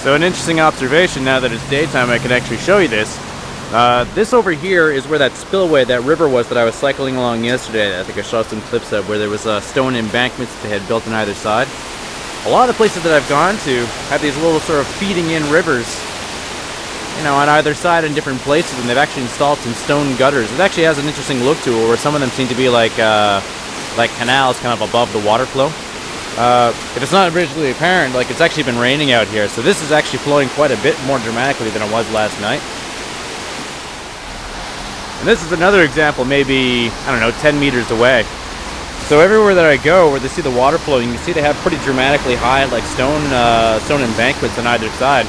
So an interesting observation, now that it's daytime, I can actually show you this. This over here is where that spillway, that river was that I was cycling along yesterday. I think I saw some clips of where there was stone embankments that they had built on either side. A lot of the places that I've gone to have these little sort of feeding in rivers, you know, on either side in different places, and they've actually installed some stone gutters. It actually has an interesting look to it, where some of them seem to be like canals kind of above the water flow. If it's not originally apparent, like, it's actually been raining out here, so this is actually flowing quite a bit more dramatically than it was last night. And this is another example, maybe, I don't know, 10 meters away. So everywhere that I go where they see the water flowing, you can see they have pretty dramatically high, like, stone embankments on either side.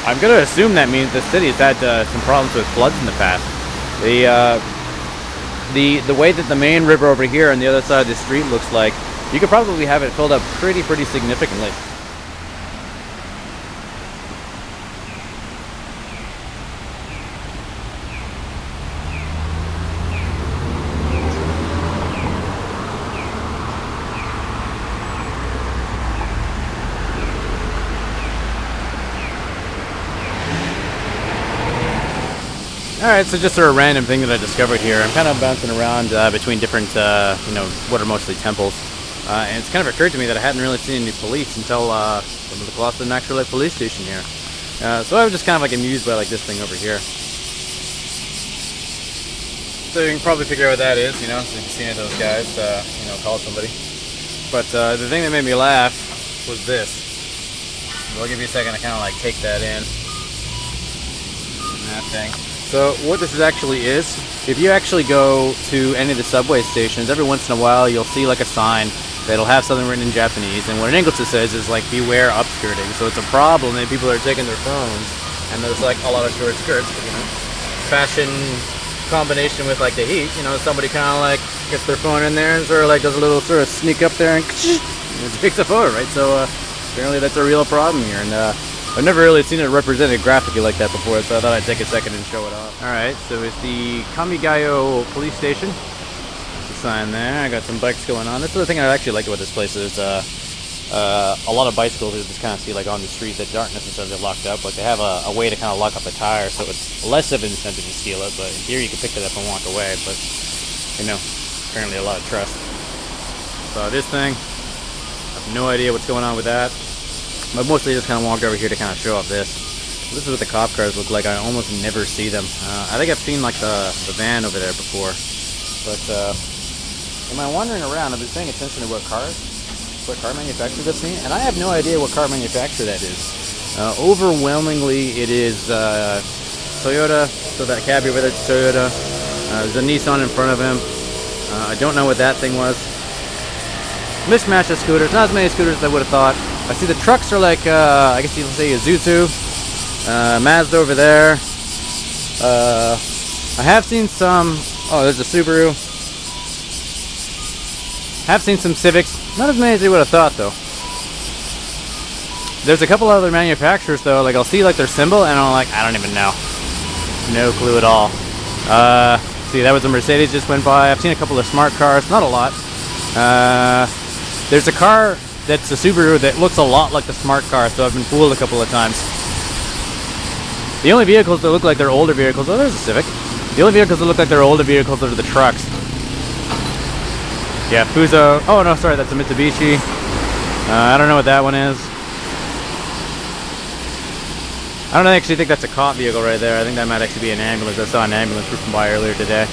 I'm going to assume that means the city has had some problems with floods in the past. The way that the main river over here on the other side of the street looks like, you could probably have it filled up pretty significantly. Alright, so just sort of random thing that I discovered here. I'm kind of bouncing around between different, you know, what are mostly temples. And it's kind of occurred to me that I hadn't really seen any police until I was close to an actual police station here. So I was just kind of like amused by like this thing over here. So you can probably figure out what that is, you know, so if you've seen any of those guys, you know, call somebody. But the thing that made me laugh was this. So I'll give you a second to kind of like take that in. And that thing. So what this actually is, if you actually go to any of the subway stations, every once in a while you'll see like a sign that'll have something written in Japanese, and what in English it says is like, beware upskirting. So it's a problem that people are taking their phones, and there's like a lot of short skirts, you know, fashion combination with like the heat, you know, somebody kind of like gets their phone in there and sort of like does a little sort of sneak up there and takes a photo, right? So apparently that's a real problem here, and I've never really seen it represented graphically like that before, so I thought I'd take a second and show it off. Alright, so it's the Kamigayo police station. There's a sign there. I got some bikes going on. This is the thing I actually like about this place is a lot of bicycles you just kind of see like on the street that aren't necessarily locked up. Like they have a way to kind of lock up a tire, so it's less of an incentive to steal it, but in theory you can pick it up and walk away, but, you know, apparently a lot of trust. So this thing, I have no idea what's going on with that. But mostly just kind of walked over here to kind of show off this. This is what the cop cars look like. I almost never see them. I think I've seen like the van over there before. But am I wandering around? I've been paying attention to what car manufacturer that's me, and I have no idea what car manufacturer that is. Overwhelmingly, it is Toyota. So that cabbie over there is Toyota. There's a Nissan in front of him. I don't know what that thing was. Mishmash of scooters. Not as many scooters as I would have thought. I see the trucks are like, I guess you can say Isuzu, Mazda over there. I have seen some, oh, there's a Subaru. Have seen some Civics. Not as many as I would have thought, though. There's a couple other manufacturers, though. Like, I'll see, like, their symbol, and I'm like, I don't even know. No clue at all. See, that was a Mercedes just went by. I've seen a couple of smart cars. Not a lot. There's a car that's a Subaru that looks a lot like the smart car, so I've been fooled a couple of times. The only vehicles that look like they're older vehicles, oh, there's a Civic. The only vehicles that look like they're older vehicles are the trucks. Yeah, Fuso. Oh, no, sorry, that's a Mitsubishi. I don't know what that one is. I don't actually think that's a cop vehicle right there. I think that might actually be an ambulance. I saw an ambulance cruising by earlier today.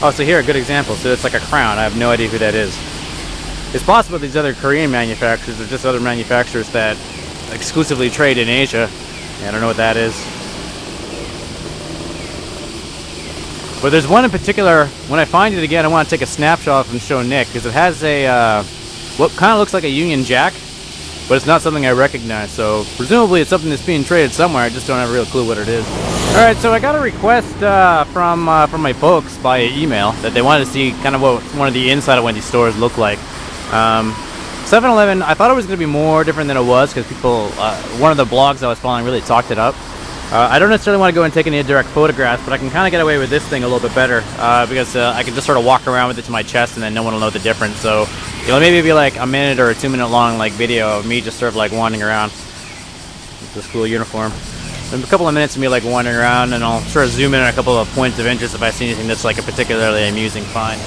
Oh, so here, a good example. So it's like a Crown. I have no idea who that is. It's possible these other Korean manufacturers are just other manufacturers that exclusively trade in Asia. Yeah, I don't know what that is. But there's one in particular, when I find it again, I want to take a snapshot and show Nick, because it has a, what kind of looks like a Union Jack, but it's not something I recognize, so presumably it's something that's being traded somewhere. I just don't have a real clue what it is. Alright, so I got a request from my folks by email that they wanted to see kind of what one of the inside of one of these stores look like. 7-Eleven, I thought it was going to be more different than it was, because people, one of the blogs I was following really talked it up. I don't necessarily want to go and take any direct photographs, but I can kind of get away with this thing a little bit better, because I can just sort of walk around with it to my chest and then no one will know the difference. So it'll maybe be like a minute or a 2-minute long like video of me just sort of like wandering around. the school uniform. In a couple of minutes of me like wandering around, and I'll sort of zoom in on a couple of points of interest if I see anything that's like a particularly amusing find.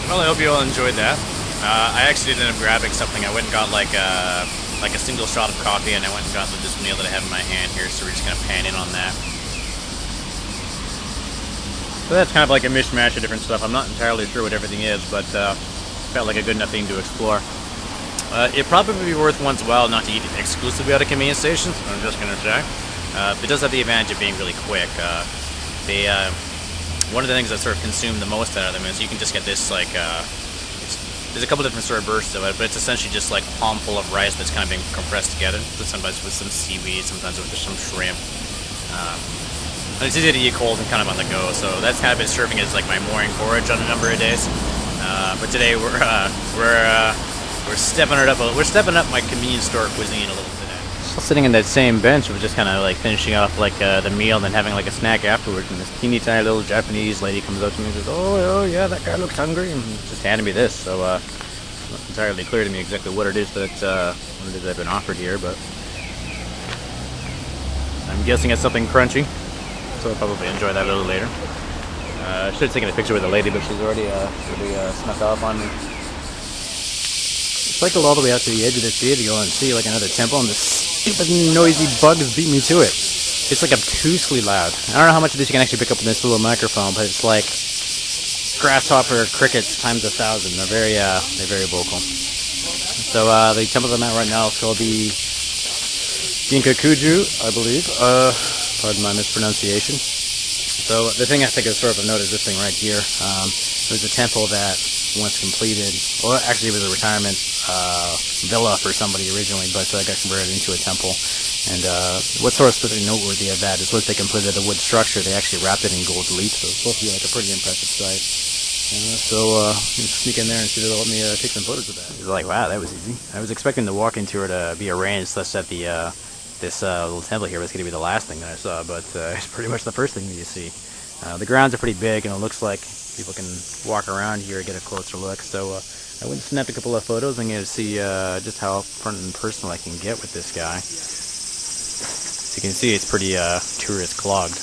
Well, I hope you all enjoyed that. I actually ended up grabbing something. I went and got like a single shot of coffee, and I went and got this meal that I have in my hand here, so we're just going to pan in on that. So that's kind of like a mishmash of different stuff. I'm not entirely sure what everything is, but felt like a good enough thing to explore. It'd probably be worth one's while not to eat exclusively out of convenience stations, I'm just going to say. It does have the advantage of being really quick. One of the things that sort of consume the most out of them is you can just get this like there's a couple different sort of bursts of it, but it's essentially just like a palm full of rice that's kind of being compressed together. Sometimes with some seaweed, sometimes with just some shrimp. And it's easy to eat cold and kind of on the go, so that's kind of been serving as like my morning porridge on a number of days. But today we're stepping it up. We're stepping up my convenience store cuisine a little today. Still sitting in that same bench, we're just kind of like finishing off like the meal and then having like a snack afterwards. And this teeny tiny little Japanese lady comes up to me and says, "Oh yeah, that guy looks hungry," and just handed me this. So it's not entirely clear to me exactly what it is I've been offered here, but I'm guessing it's something crunchy. So I'll probably enjoy that a little later. I should have taken a picture with the lady, but she's already snuck off on me. Cycled all the way out to the edge of the city to go and see like another temple, and this stupid noisy bugs beat me to it. It's like obtusely loud. I don't know how much of this you can actually pick up with this little microphone, but it's like grasshopper crickets times 1,000. They're very vocal. So the temple I'm at right now is called the Ginkakuju, I believe. Pardon my mispronunciation. So the thing I think is sort of a note is this thing right here. It was a temple that once completed, well, actually it was a retirement villa for somebody originally, but it got converted into a temple. And what's sort of specifically noteworthy of that is once they completed the wood structure, they actually wrapped it in gold leaf, so it's supposed to be like a pretty impressive sight. So you can sneak in there and see if they'll let me take some photos of that. It's like, wow, that was easy. I was expecting the walking tour to be arranged such that this little temple here was going to be the last thing that I saw, but it's pretty much the first thing that you see. The grounds are pretty big, and it looks like people can walk around here and get a closer look. So I went and snapped a couple of photos and get to see just how front and personal I can get with this guy. So you can see it's pretty tourist clogged,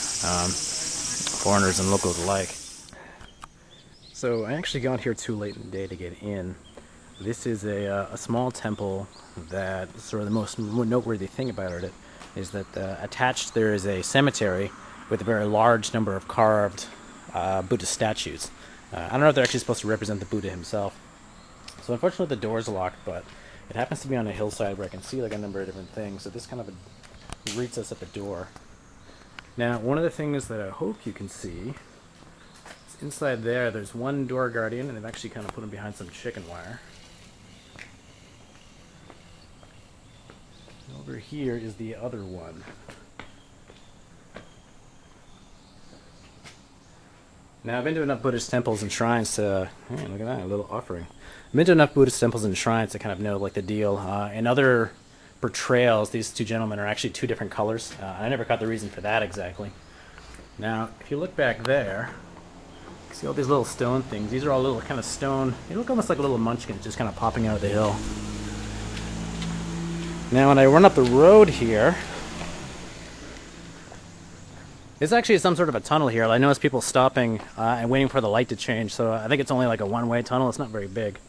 foreigners and locals alike. So I actually got here too late in the day to get in. This is a small temple that sort of the most noteworthy thing about it is that attached there is a cemetery with a very large number of carved Buddhist statues. I don't know if they're actually supposed to represent the Buddha himself. So unfortunately the door's locked, but it happens to be on a hillside where I can see like a number of different things. So this kind of greets us at the door. Now one of the things that I hope you can see is inside there's one door guardian, and they've actually kind of put him behind some chicken wire. Over here is the other one. Now, I've been to enough Buddhist temples and shrines to... Hey, look at that, a little offering. I've been to enough Buddhist temples and shrines to kind of know like the deal. In other portrayals, these two gentlemen are actually two different colors. I never caught the reason for that exactly. Now, if you look back there, you can see all these little stone things. These are all little kind of stone... They look almost like a little munchkin just kind of popping out of the hill. Now, when I run up the road here... There's actually some sort of a tunnel here. I noticed people stopping and waiting for the light to change, so I think it's only like a one-way tunnel. It's not very big.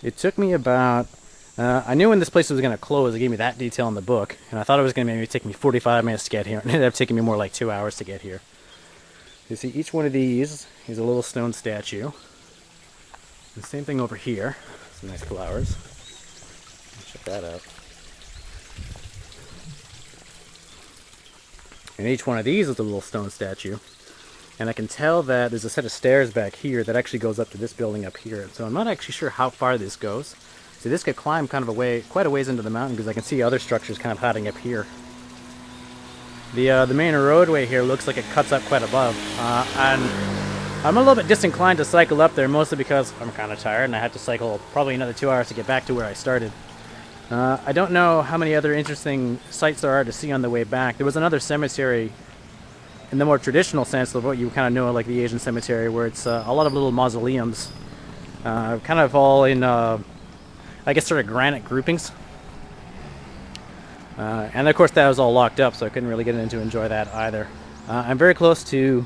It took me about... I knew when this place was going to close. It gave me that detail in the book, and I thought it was going to maybe take me 45 minutes to get here. It ended up taking me more like 2 hours to get here. You see each one of these is a little stone statue. And same thing over here. Some nice flowers. Check that out. And each one of these is a little stone statue. And I can tell that there's a set of stairs back here that actually goes up to this building up here. So I'm not actually sure how far this goes. So this could climb kind of quite a ways into the mountain, because I can see other structures kind of hiding up here. The main roadway here looks like it cuts up quite above. And I'm a little bit disinclined to cycle up there, mostly because I'm kind of tired and I have to cycle probably another 2 hours to get back to where I started. I don't know how many other interesting sights there are to see on the way back. There was another cemetery in the more traditional sense of what you kind of know, like the Asian cemetery, where it's a lot of little mausoleums, kind of all in, I guess, sort of granite groupings. And of course that was all locked up, so I couldn't really get in to enjoy that either. I'm very close to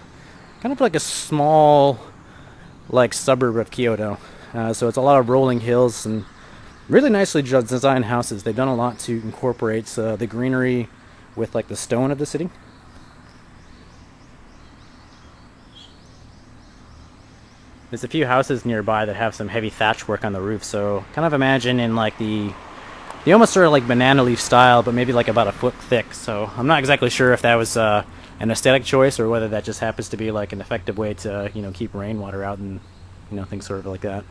kind of like a small, like, suburb of Kyoto. So it's a lot of rolling hills and really nicely designed houses. They've done a lot to incorporate the greenery with like the stone of the city. There's a few houses nearby that have some heavy thatch work on the roof, so kind of imagine in like the almost sort of like banana leaf style, but maybe like about a foot thick. So I'm not exactly sure if that was an aesthetic choice or whether that just happens to be like an effective way to, you know, keep rainwater out and, you know, things sort of like that.